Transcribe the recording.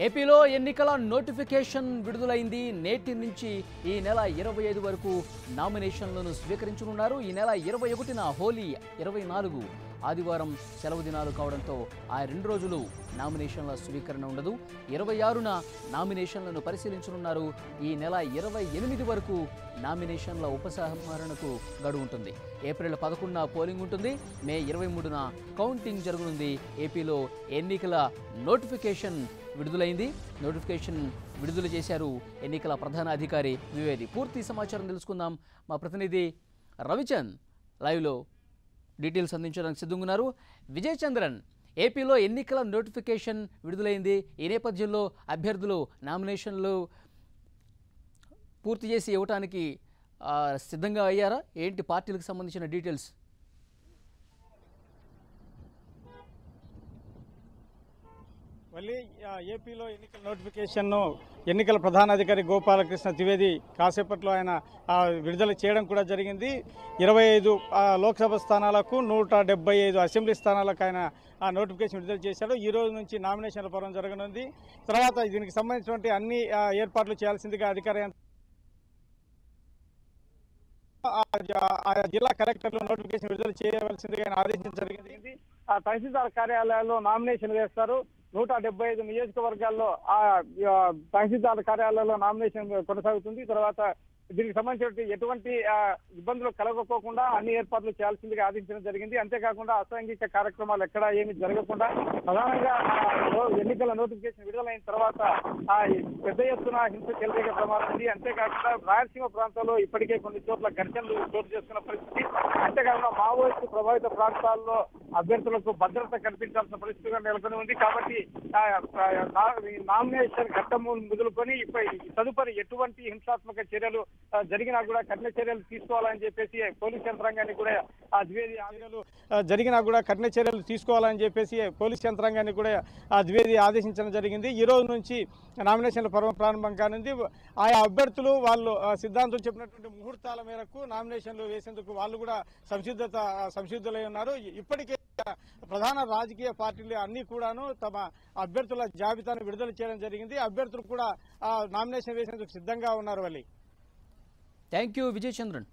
ఏపీలో ఎన్నికల నోటిఫికేషన్ విడుదలైంది. నేటి నుంచి ఈ నెల 25 వరకు నామినేషన్లను స్వీకరించనున్నారు. ఈ నెల 21న హోలీ, 24 ఆదివారం సెలవు దినాలు కావడంతో ఆ 2 రోజులు నామినేషన్ల స్వీకరణ ఉండదు. 26న నామినేషన్లను పరిశీలించనున్నారు. ఈ నెల 28 వరకు నామినేషన్ల ఉపసంహరణకు గడువు ఉంటుంది. ఏప్రిల్ 11న పోలింగ్ ఉంటుంది. మే 23న కౌంటింగ్ జరగనుంది. ఏపీలో ఎన్నికల నోటిఫికేషన్ విడుదలైంది. నోటిఫికేషన్ విడుదల చేశారు ఎన్నికల ప్రధాన అధికారి ద్వివేది. పూర్తి సమాచారం తెలుసుకుందాం. మా ప్రతినిధి రవిచంద్ లైవ్లో డీటెయిల్స్ అందించడానికి సిద్ధంగా ఉన్నారు. విజయ్ చంద్రన్, ఏపీలో ఎన్నికల నోటిఫికేషన్ విడుదలైంది. ఈ నేపథ్యంలో అభ్యర్థులు నామినేషన్లు పూర్తి చేసి ఇవ్వడానికి సిద్ధంగా అయ్యారా? ఏంటి పార్టీలకు సంబంధించిన డీటెయిల్స్? మళ్ళీ ఏపీలో ఎన్నికల నోటిఫికేషన్ను ఎన్నికల ప్రధానాధికారి గోపాలకృష్ణ ద్వివేది కాసేపట్లో ఆయన విడుదల చేయడం కూడా జరిగింది. 25 లోక్సభ స్థానాలకు 175 అసెంబ్లీ స్థానాలకు ఆయన ఆ నోటిఫికేషన్ విడుదల చేశాడు. ఈ రోజు నుంచి నామినేషన్ల పర్వం జరగనుంది. తర్వాత దీనికి సంబంధించినటువంటి అన్ని ఏర్పాట్లు చేయాల్సిందిగా అధికార జిల్లా కలెక్టర్లు నోటిఫికేషన్ విడుదల చేయవలసిందిగా ఆయన ఆదేశించడం జరిగింది. ఆ తహసీల్దార్ కార్యాలయాల్లో నామినేషన్ వేస్తారు. 175 నియోజకవర్గాల్లో ఆ తహసీల్దార్ కార్యాలయాల్లో నామినేషన్ కొనసాగుతుంది. తర్వాత దీనికి సంబంధించిన ఎటువంటి ఇబ్బందులు కలగకోకుండా అన్ని ఏర్పాట్లు చేయాల్సిందిగా ఆదేశించడం జరిగింది. అంతేకాకుండా అసాంఘిక కార్యక్రమాలు ఎక్కడా ఏమి జరగకుండా ప్రధానంగా ఎన్నికల నోటిఫికేషన్ విడుదలైన తర్వాత పెద్ద ఎత్తున హింస చెలరేగే ప్రమాదం ఉంది. అంతేకాకుండా రాయలసీమ ప్రాంతాల్లో ఇప్పటికే కొన్ని చోట్ల ఘర్షణలు చోటు చేసుకున్న పరిస్థితి. అంతేకాకుండా మావోయిస్టు ప్రభావిత ప్రాంతాల్లో అభ్యర్థులకు భద్రత కల్పించాల్సిన పరిస్థితిగా నెలకొని ఉంది. కాబట్టి నామినేషన్ ఘట్టము మొదలుకొని తదుపరి ఎటువంటి హింసాత్మక చర్యలు జరిగినా కూడా కఠిన చర్యలు తీసుకోవాలని చెప్పేసి పోలీస్ యంత్రాంగాన్ని కూడా కఠిన చర్యలు తీసుకోవాలని చెప్పేసి పోలీస్ యంత్రాంగాన్ని కూడా ద్వివేది ఆదేశించడం జరిగింది. ఈ రోజు నుంచి నామినేషన్ల పర్వం ప్రారంభం కానుంది. ఆయా అభ్యర్థులు వాళ్ళు సిద్ధాంతం చెప్పినటువంటి ముహూర్తాల మేరకు నామినేషన్లు వేసేందుకు వాళ్ళు కూడా సంసిద్ధులై ఉన్నారు. ఇప్పటికే ప్రధాన రాజకీయ పార్టీలు అన్ని కూడాను తమ అభ్యర్థుల జాబితాను విడుదల చేయడం జరిగింది. అభ్యర్థులు కూడా నామినేషన్ వేసేందుకు సిద్ధంగా ఉన్నారు. Thank you Vijay Chandran.